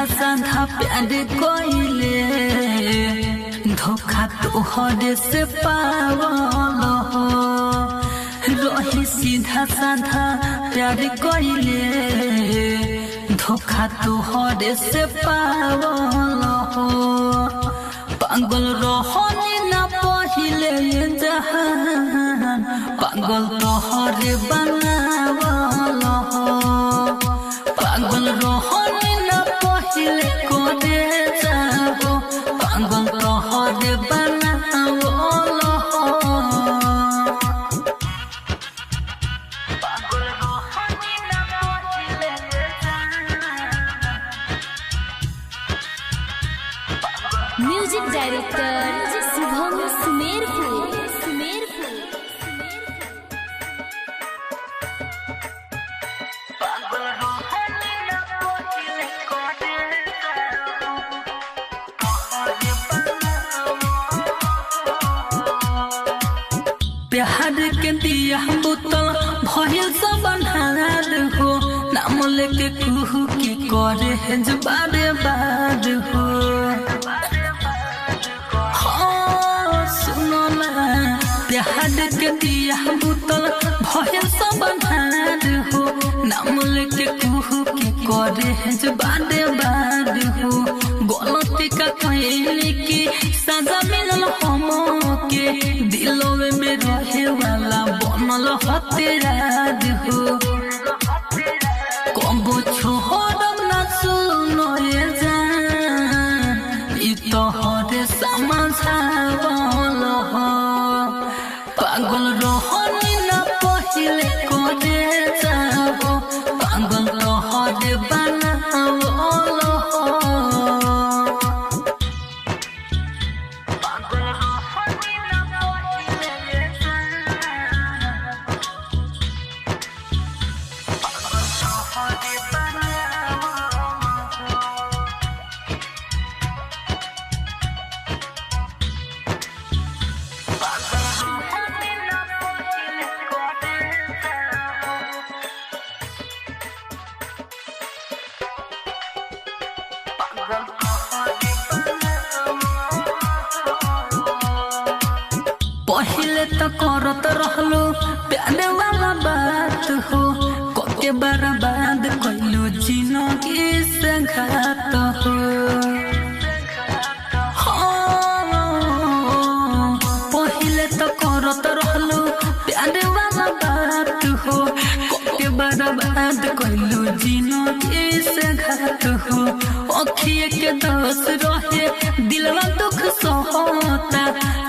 सीधा साधा प्यार कोइले धोखा तोहरे से पावल हो रही सीधा साधा प्यार कोइले धोखा तोहरे से पावल हो पागल रहनी ना पहिले जहान पागल तोहरे बनावल हो पागल रहनी ना पहिले करे जाबो पागल तोहरे बनावल हो म्यूजिक डायरेक्टर शुभम सुमेरपुर प्यार के दिया बोतल भइल सब अन्हार हो नाम लेके कुहू की करे है बारे बार हो सुनो ना प्यार के दिया बोतल भइल सब अन्हार हो नाम लेके कुहू की करे है बारे बार हो गलती का कहने की सजा मिलल हमके दिलों में रहे वाला बनल हथियार हो कबो छोड़ब ना सुनो ये जान ई तोहरे समझावल हो पागल रहनी ना पहिले करे जाबो पागल तोहरे बनावल हो पहिले तो करत रहलो प्यार वाला बात हो कोके बर्बाद कइलो जिंदगी से घात हो पहिले तो करत रहलो प्यार वाला बात हो कोके बर्बाद कइलो जिंदगी से घात हो अखिए के दोष रहे दिलवा दुख सहता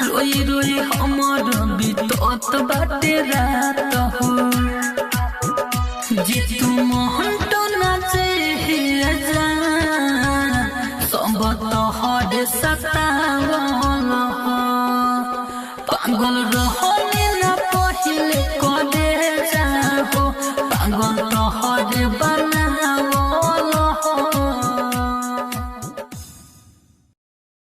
रोई रोई हमर बीतत बाटे रात हो जीतू मोहन तो नाचे सब तोहरे सतावल हो पागल रह